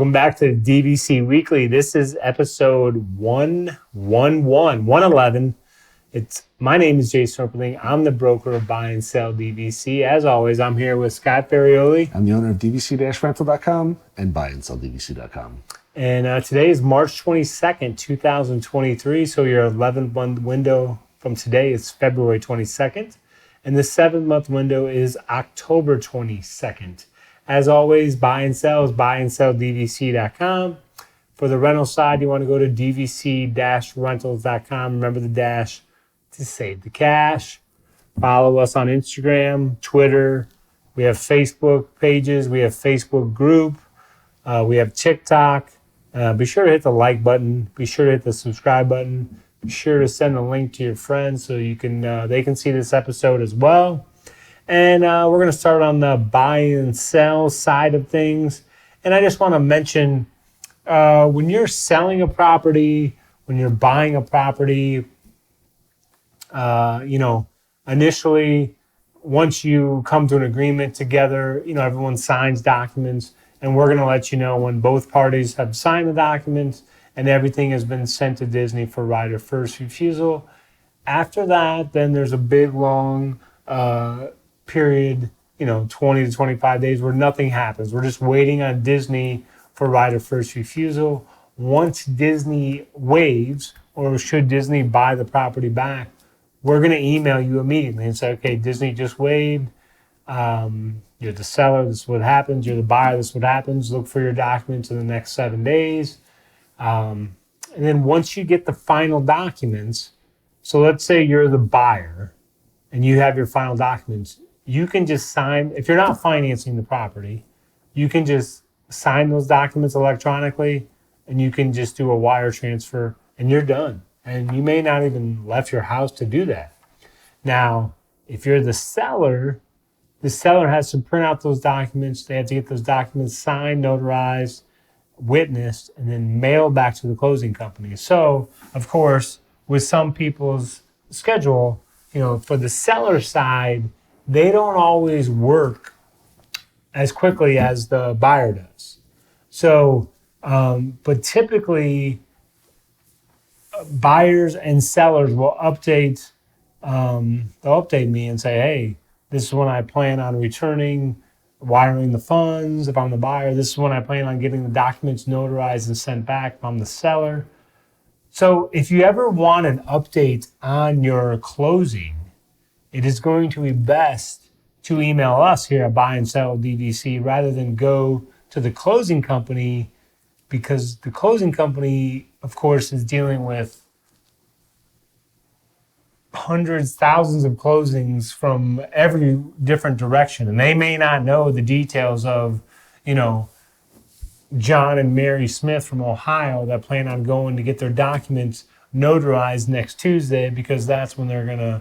Welcome back to DVC Weekly. This is episode 111. My name is Jay Serpling. I'm the broker of Buy and Sell DVC. As always, I'm here with Scott Ferrioli. I'm the owner of DVC-Rental.com and BuyandSellDVC.com. And today is March 22nd, 2023. So your 11-month window from today is February 22nd. And the 7-month window is October 22nd. As always, buy and sell is BuyandSellDVC.com. For the rental side, you want to go to DVC-Rentals.com. Remember the dash to save the cash. Follow us on Instagram, Twitter. We have Facebook pages. We have Facebook group. We have TikTok. Be sure to hit the like button. Be sure to hit the subscribe button. Be sure to send a link to your friends so they can see this episode as well. And we're going to start on the buy and sell side of things. And I just want to mention, when you're selling a property, when you're buying a property, initially, once you come to an agreement together, everyone signs documents. And we're going to let you know when both parties have signed the documents and everything has been sent to Disney for right of first refusal. After that, then there's a big, long period, 20 to 25 days where nothing happens. We're just waiting on Disney for right of first refusal. Once Disney waives, or should Disney buy the property back, we're going to email you immediately and say, okay, Disney just waived. You're the seller, this is what happens. You're the buyer, this is what happens. Look for your documents in the next 7 days. And then once you get the final documents, so let's say you're the buyer and you have your final documents, you can just sign. If you're not financing the property, you can just sign those documents electronically and you can just do a wire transfer and you're done. And you may not even left your house to do that. Now, if you're the seller has to print out those documents. They have to get those documents signed, notarized, witnessed, and then mailed back to the closing company. So, of course, with some people's schedule, for the seller side, they don't always work as quickly as the buyer does. So, but typically, buyers and sellers will update. They'll update me and say, "Hey, this is when I plan on wiring the funds if I'm the buyer. This is when I plan on getting the documents notarized and sent back if I'm the seller." So if you ever want an update on your closing, it is going to be best to email us here at Buy and Sell DVC rather than go to the closing company, because the closing company, of course, is dealing with hundreds, thousands of closings from every different direction. And they may not know the details of, John and Mary Smith from Ohio that plan on going to get their documents notarized next Tuesday because that's when they're going to,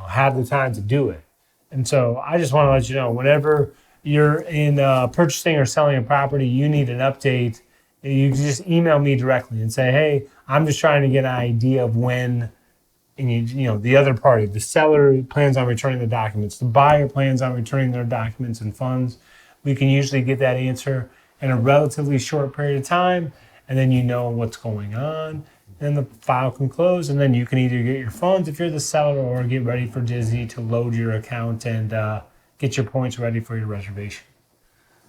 have the time to do it. And so I just want to let you know, whenever you're in purchasing or selling a property, you need an update, you can just email me directly and say, hey, I'm just trying to get an idea of when. And the other party, the seller plans on returning the documents. The buyer plans on returning their documents and funds. We can usually get that answer in a relatively short period of time, and then you know what's going on. Then the file can close, and then you can either get your funds if you're the seller or get ready for Disney to load your account and get your points ready for your reservation.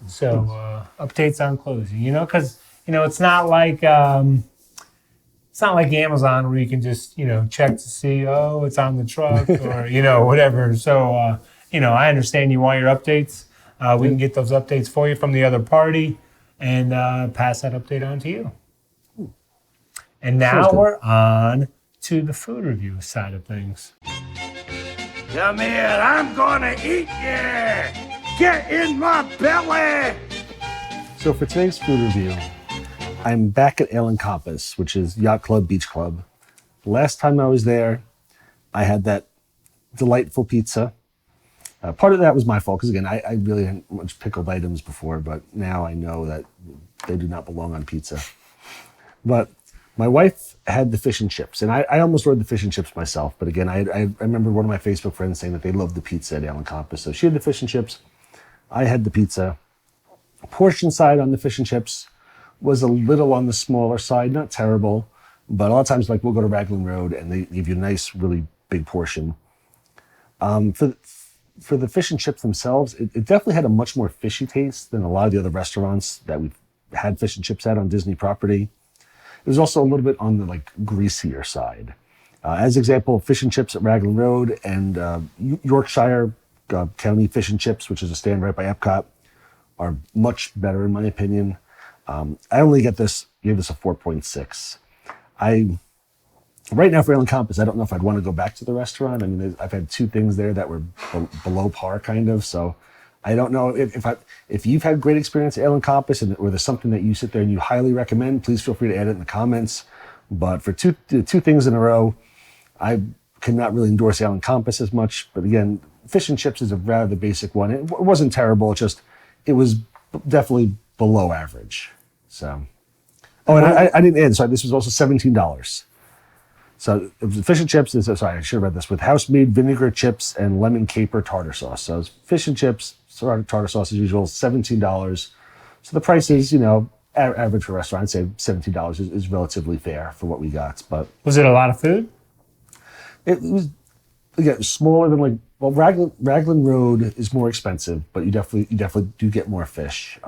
So updates on closing, because it's not like Amazon where you can just, check to see, it's on the truck or, whatever. So, I understand you want your updates. We can get those updates for you from the other party and pass that update on to you. And now we're on to the food review side of things. Come here, I'm gonna eat you! Get in my belly! So for today's food review, I'm back at Ale and Compass, which is Yacht Club Beach Club. Last time I was there, I had that delightful pizza. Part of that was my fault, because again, I really hadn't much pickled items before, but now I know that they do not belong on pizza. But my wife had the fish and chips, and I almost ordered the fish and chips myself. But again, I remember one of my Facebook friends saying that they loved the pizza at Ale and Compass. So she had the fish and chips. I had the pizza. Portion side on the fish and chips was a little on the smaller side, not terrible, but a lot of times like we'll go to Raglan Road and they give you a nice, really big portion. For the fish and chips themselves, it definitely had a much more fishy taste than a lot of the other restaurants that we've had fish and chips at on Disney property. It was also a little bit on the like greasier side. As example, fish and chips at Raglan Road and Yorkshire County Fish and Chips, which is a stand right by Epcot, are much better in my opinion. I only gave this a 4.6. Right now for Alien Compass, I don't know if I'd want to go back to the restaurant. I mean, I've had 2 things there that were below par kind of, so I don't know if you've had great experience at Alien Compass or there's something that you sit there and you highly recommend, please feel free to add it in the comments. But for two things in a row, I cannot really endorse Allen Compass as much. But again, fish and chips is a rather basic one. It wasn't terrible. It was definitely below average. So, and I didn't add. Sorry, this was also $17. So it was fish and chips. Sorry, I should have read this with house-made vinegar chips and lemon caper tartar sauce. So it's fish and chips, tartar sauce as usual, $17. So the price is, average for a restaurant. I'd say $17 is relatively fair for what we got. But was it a lot of food? It was, again, smaller than Raglan Road is more expensive, but you definitely do get more fish.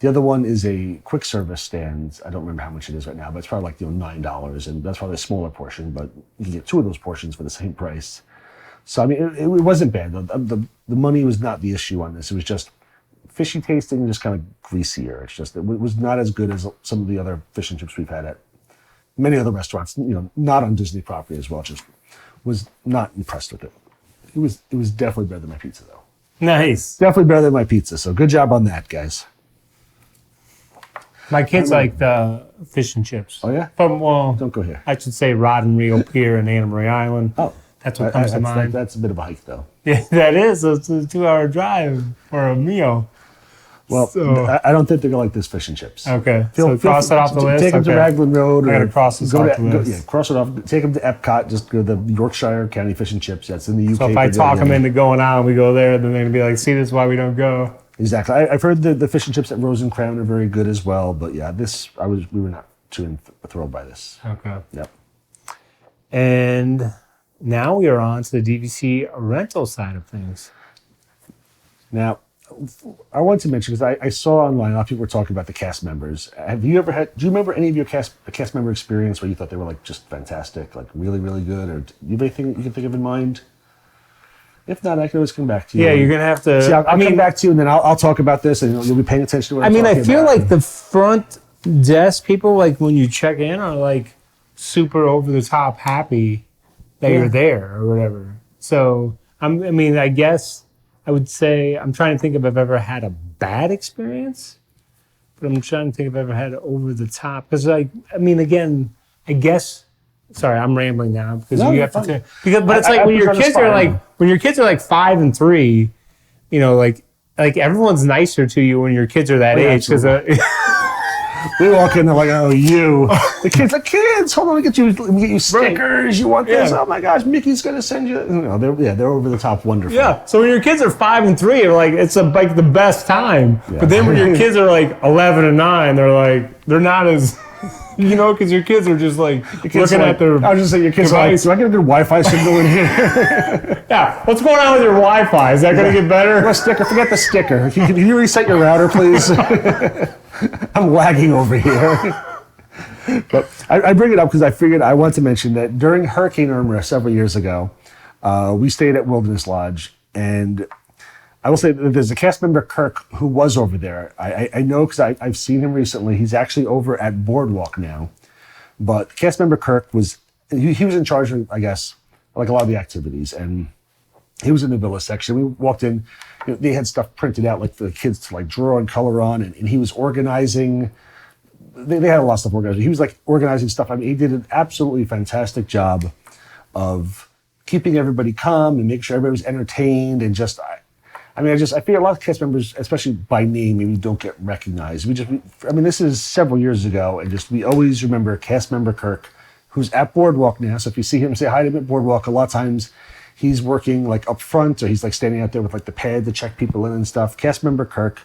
The other one is a quick service stand. I don't remember how much it is right now, but it's probably $9, and that's probably a smaller portion, but you can get 2 of those portions for the same price. So I mean, it wasn't bad. The money was not the issue on this. It was just fishy tasting and just kind of greasier. It was not as good as some of the other fish and chips we've had at many other restaurants, not on Disney property as well. Just was not impressed with it. It was definitely better than my pizza though. Nice. Definitely better than my pizza. So good job on that, guys. My kids like the fish and chips. Oh yeah? Don't go here. I should say Rod and Reel Pier and Anna Marie Island. Oh. That's what comes to mind. That's a bit of a hike though. Yeah, that is. It's a 2-hour drive for a meal. Well, so, I don't think they're going to like this fish and chips. Okay. So cross it off the list? Take them to Raglan Road. I got to cross this off the list. Yeah, cross it off. Take them to Epcot. Just go to the Yorkshire County Fish and Chips. That's in the UK. So if I talk them into going out and we go there, then they're going to be like, see, this is why we don't go. Exactly. I've heard the fish and chips at Rose and Crown are very good as well. But yeah, we were not too thrilled by this. Okay. Yep. And now we are on to the DVC rental side of things. Now, I want to mention, because I saw online, a lot of people were talking about the cast members. Do you remember any of your cast member experience where you thought they were just fantastic, really, really good? Or do you have anything you can think of in mind? If not, I can always come back to you. Yeah, you're going to have to... See, I'll come back to you, and then I'll talk about this, and you'll be paying attention to what I'm talking about. I feel like the front desk people, when you check in, are super over-the-top happy that you're there or whatever. So, I guess I would say, I'm trying to think if I've ever had a bad experience, but I'm trying to think if I've ever had it over the top. Because, again, I guess, sorry, I'm rambling now because you have to, but it's when your kids are when your kids are 5 and 3, everyone's nicer to you when your kids are that age. Because we walk in, they're like, "Oh, you." The kids, hold on, we get you stickers. You want this? Yeah. Oh my gosh, Mickey's gonna send you. They're over the top, wonderful. Yeah. So when your kids are 5 and 3, it's the best time. Yeah. But then when your kids are 11 and 9, they're not as, because your kids are just looking at their. I was just saying, your kids are do I get a good Wi-Fi signal in here? Yeah. What's going on with your Wi-Fi? Is that gonna get better? Sticker. Forget the sticker. Can you reset your router, please? I'm lagging over here. But I bring it up because I figured I want to mention that during Hurricane Irma several years ago, we stayed at Wilderness Lodge, and I will say that there's a cast member, Kirk, who was over there. I know because I've seen him recently. He's actually over at Boardwalk now. But cast member Kirk was in charge of, I guess, a lot of the activities, and he was in the villa section. We walked in. They had stuff printed out for the kids to draw and color on, and he was organizing. They had a lot of stuff organized. He was organizing stuff. He did an absolutely fantastic job of keeping everybody calm and making sure everybody was entertained. And I feel a lot of cast members, especially by name, maybe don't get recognized. This is several years ago, and we always remember cast member Kirk, who's at Boardwalk now. So if you see him, say hi to him at Boardwalk. A lot of times he's working up front, or he's standing out there with the pad to check people in and stuff. Cast member Kirk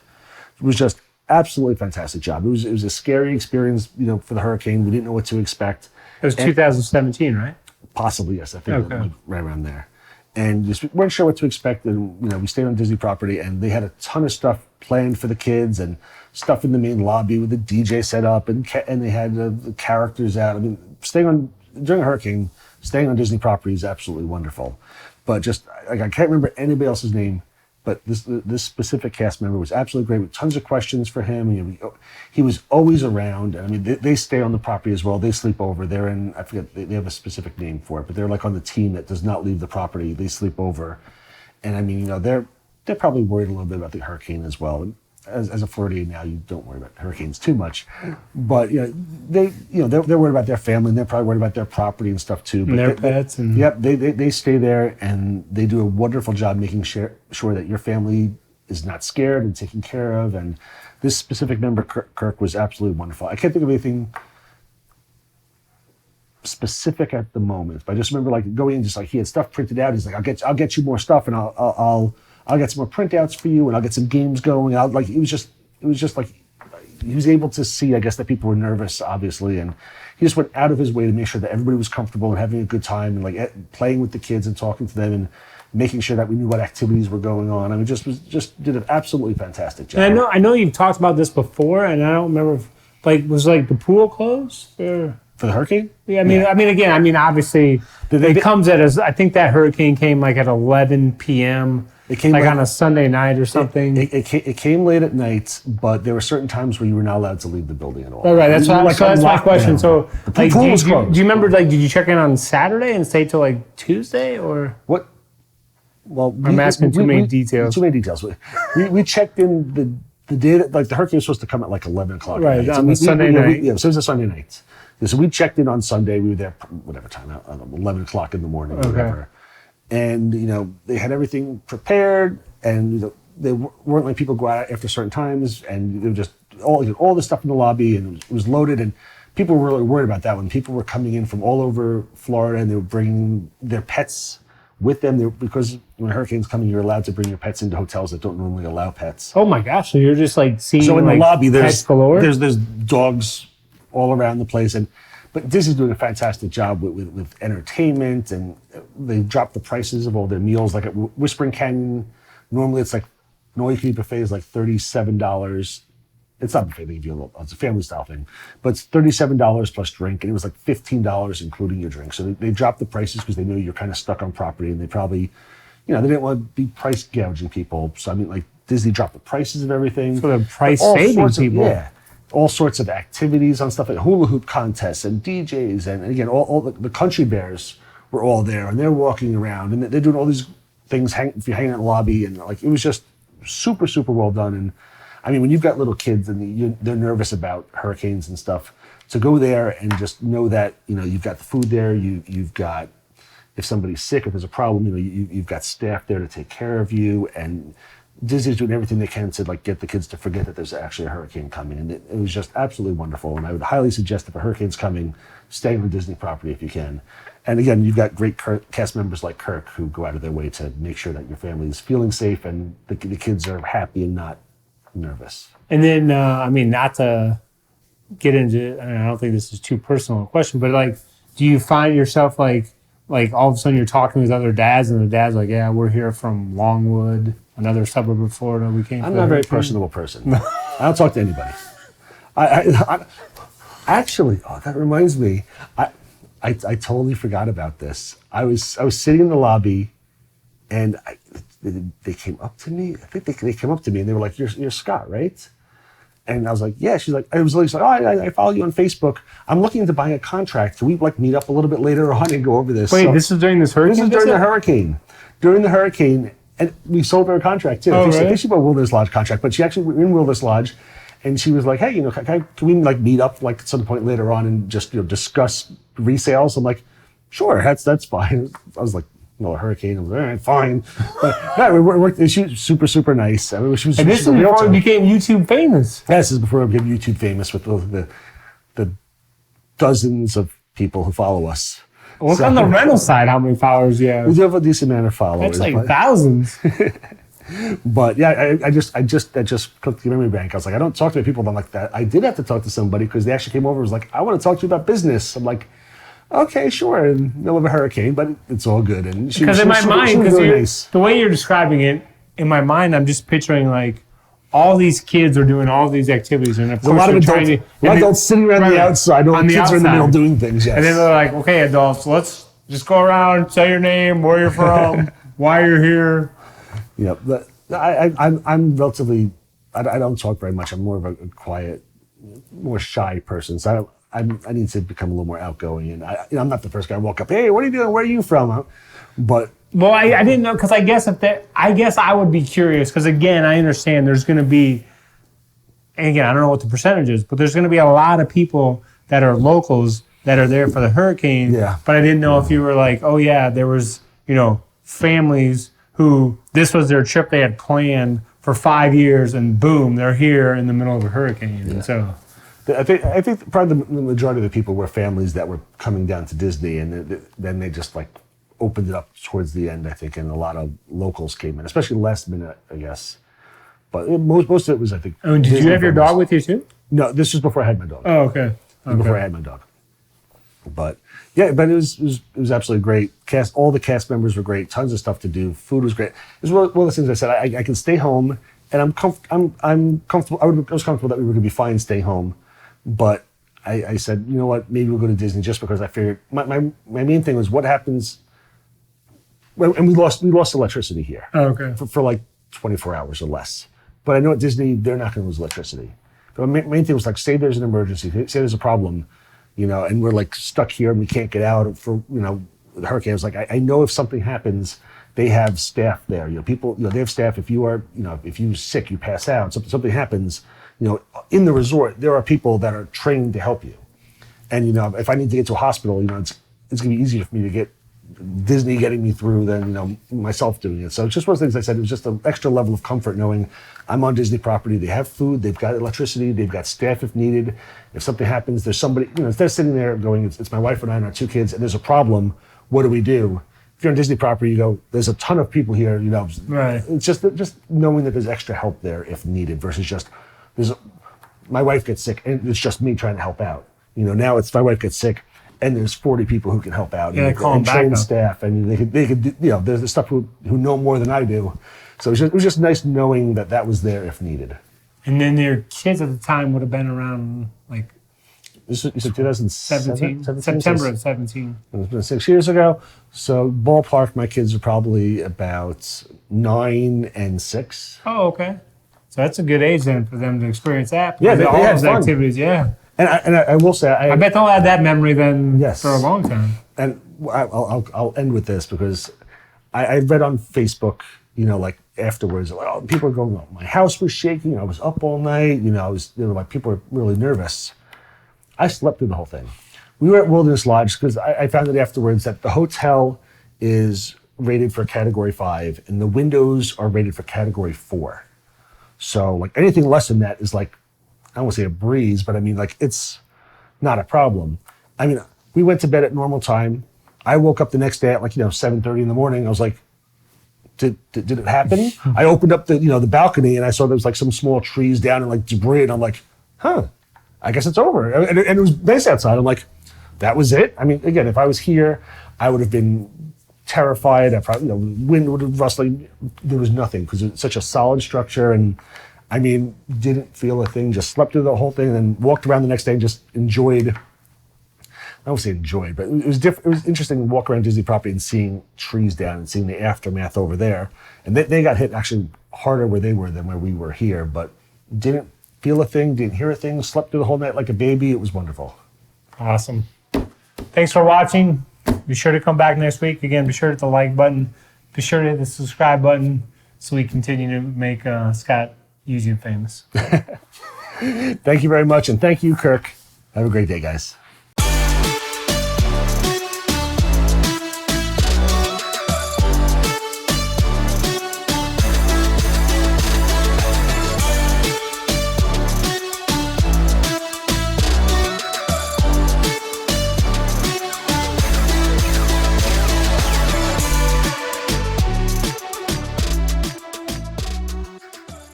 was just absolutely fantastic job. It was a scary experience, for the hurricane. We didn't know what to expect. It was 2017, right? Possibly, yes. I think Okay. right around there. And just weren't sure what to expect. And, we stayed on Disney property, and they had a ton of stuff planned for the kids and stuff in the main lobby with the DJ set up, and they had the characters out. I mean, during a hurricane, staying on Disney property is absolutely wonderful. But just, I can't remember anybody else's name, but this specific cast member was absolutely great with tons of questions for him. He was always around. I mean, they stay on the property as well. They sleep over. They're in, I forget, they have a specific name for it, but they're like on the team that does not leave the property. They sleep over. And I mean, they're probably worried a little bit about the hurricane as well. And as a Floridian now, you don't worry about hurricanes too much. But they're worried about their family, and they're probably worried about their property and stuff too. But And their pets. Yep, they stay there, and they do a wonderful job making sure that your family is not scared and taken care of. And this specific member, Kirk, was absolutely wonderful. I can't think of anything specific at the moment, but I just remember going in, just he had stuff printed out. He's like, I'll get you more stuff, and I'll get some more printouts for you, and I'll get some games going. It was just like he was able to see, I guess, that people were nervous, obviously, and he just went out of his way to make sure that everybody was comfortable and having a good time, and playing with the kids and talking to them and making sure that we knew what activities were going on. I mean, just did an absolutely fantastic job. And I know you've talked about this before, and I don't remember if, was the pool closed or? For the hurricane? Yeah, obviously it comes I think that hurricane came at 11 p.m. It came on a Sunday night or something. It came late at night, but there were certain times where you were not allowed to leave the building at all. Oh, right. That's my question. So, the pool was closed. Do you remember? Did you check in on Saturday and stay till Tuesday, or what? Well, I'm asking too many details. Too many details. We checked in the day that the hurricane was supposed to come at 11 o'clock. Right, on Sunday night. So it was a Sunday night. So we checked in on Sunday. We were there whatever time, 11 o'clock in the morning, or whatever. And they had everything prepared, and they weren't letting people go out after certain times, and they were just all the stuff in the lobby, and it was loaded, and people were really worried about that when people were coming in from all over Florida, and they were bringing their pets with them. Because when hurricanes coming, you're allowed to bring your pets into hotels that don't normally allow pets. Oh my gosh! So you're just seeing so in the lobby pets galore? There's dogs all around the place, but Disney's doing a fantastic job with entertainment, and they dropped the prices of all their meals. Like at Whispering Canyon, normally it's an all-you-can-eat buffet is $37. It's not a buffet, they give you it's a family style thing, but it's $37 plus drink, and it was $15 including your drink. So they dropped the prices because they knew you're kind of stuck on property, and they probably, they didn't want to be price gouging people. So Disney dropped the prices of everything. So they're price saving people. Yeah. All sorts of activities on stuff like hula hoop contests and DJs, and again, all the country bears were all there, and they're walking around, and they're doing all these things. If you're hanging out in the lobby, and it was just super, super well done. And when you've got little kids and they're nervous about hurricanes and stuff, to go there and just know that you've got the food there, you've got, if somebody's sick, if there's a problem, you've got staff there to take care of you, and Disney's doing everything they can to get the kids to forget that there's actually a hurricane coming, and it was just absolutely wonderful. And I would highly suggest if a hurricane's coming, stay on the Disney property if you can. And again, you've got great cast members like Kirk who go out of their way to make sure that your family is feeling safe and the kids are happy and not nervous. And then, not to get into, I don't think this is too personal a question, but do you find yourself all of a sudden you're talking with other dads, and the dad's like, yeah, we're here from Longwood, another suburb of Florida. We came. I'm not a very personable person. I don't talk to anybody. I actually, that reminds me. I totally forgot about this. I was sitting in the lobby, and they came up to me. I think they came up to me, and they were like, "You're Scott, right?" And I was like, "Yeah." She's like, "I was like, I follow you on Facebook. I'm looking into buying a contract. Can we meet up a little bit later on and go over this?" Wait, this is during this hurricane? This is during the hurricane. During the hurricane. And we sold her a contract too. I think she bought a Wilderness Lodge contract, but she actually were in Wilderness Lodge, and she was like, "Hey, can we meet up at some point later on and just discuss resales?" I'm like, "Sure, that's fine." I was like, "No, a hurricane." I was like, "All right, fine." But yeah, we worked. She was super, super nice. She was. And this is before you became YouTube famous. Yeah, this is before I became YouTube famous with the dozens of people who follow us. What's on the rental side? How many followers you have? We do have a decent amount of followers. That's thousands. But yeah, that just clicked the memory bank. I was like, I don't talk to people like that. I did have to talk to somebody because they actually came over and was like, I want to talk to you about business. I'm like, okay, sure. In the middle of a hurricane, but it's all good. And because in my mind, really nice. The way you're describing it, in my mind, I'm just picturing like all these kids are doing all these activities, and of course, a lot of adults sitting around the outside. All the kids are in the middle doing things. Yes. And then they're like, okay, adults, let's just go around, say your name, where you're from, why you're here. Yeah, but I'm relatively. I don't talk very much. I'm more of a quiet, more shy person. So I need to become a little more outgoing. And I'm not the first guy to walk up. Hey, what are you doing? Where are you from? But well, I didn't know because I guess I would be curious because again, I understand there's going to be, and again, I don't know what the percentage is, but there's going to be a lot of people that are locals that are there for the hurricane. Yeah. But I didn't know if you were like, oh yeah, there was families who this was their trip they had planned for 5 years, and boom, they're here in the middle of a hurricane. Yeah. And so. I think probably the majority of the people were families that were coming down to Disney, and then they just like opened it up towards the end, I think, and a lot of locals came in, especially last minute, I guess. But most of it was, I think. Oh, did Disney you have your dog with you too? No, this was before I had my dog. Oh, okay. Before I had my dog. But yeah, but it was absolutely great. All the cast members were great. Tons of stuff to do. Food was great. It was one of those things I said. I can stay home, and I'm comfortable. I was comfortable that we were going to be fine staying home. But I said, you know what? Maybe we'll go to Disney just because I figured my main thing was what happens. And we lost electricity here. Oh, okay. For like 24 hours or less. But I know at Disney they're not going to lose electricity. But my main thing was like, say there's an emergency, say there's a problem, and we're like stuck here and we can't get out for the hurricane. I was like, I know if something happens, they have staff there. People, they have staff. If you are, if you're sick, you pass out, something happens. In the resort, there are people that are trained to help you. And, if I need to get to a hospital, it's going to be easier for me to get Disney getting me through than, myself doing it. So it's just one of the things I said, it was just an extra level of comfort knowing I'm on Disney property. They have food, they've got electricity, they've got staff if needed. If something happens, there's somebody, instead of sitting there going, it's my wife and I and our 2 kids, and there's a problem, what do we do? If you're on Disney property, you go, there's a ton of people here, Right. It's just knowing that there's extra help there if needed versus just, my wife gets sick and it's just me trying to help out. Now it's my wife gets sick and there's 40 people who can help out. Yeah, and trained staff, and they could there's the stuff who know more than I do. So it was just nice knowing that was there if needed. And then your kids at the time would have been around like. This was 2017? September of 17. It's been 6 years ago. So ballpark, my kids are probably about 9 and 6. Oh, okay. So that's a good age then for them to experience that. Yeah, they all had those fun. Activities, yeah. And I will say, I bet they'll have that memory then for a long time. And I'll end with this because I read on Facebook, like afterwards, people are going, oh, my house was shaking. I was up all night. People are really nervous. I slept through the whole thing. We were at Wilderness Lodge because I found out afterwards that the hotel is rated for Category 5 and the windows are rated for Category 4. So like anything less than that is like, I don't want to say a breeze, but I mean like it's not a problem. I mean, we went to bed at normal time. I woke up the next day at 7:30 in the morning. I was like, did it happen? I opened up the balcony and I saw there was like some small trees down and like debris, and I'm like, I guess it's over. And it was nice outside. I'm like, that was it? I mean, again, if I was here, I would have been terrified. I probably, wind would have rustling. There was nothing because it's such a solid structure. And I mean, didn't feel a thing, just slept through the whole thing and then walked around the next day and just enjoyed. I won't say enjoyed, but it was different. It was interesting to walk around Disney property and seeing trees down and seeing the aftermath over there. And they got hit actually harder where they were than where we were here, but didn't feel a thing, didn't hear a thing, slept through the whole night like a baby. It was wonderful. Awesome. Thanks for watching. Be sure to come back next week. Again, be sure to hit the like button. Be sure to hit the subscribe button so we continue to make Scott Using famous. Thank you very much. And thank you, Kirk. Have a great day, guys.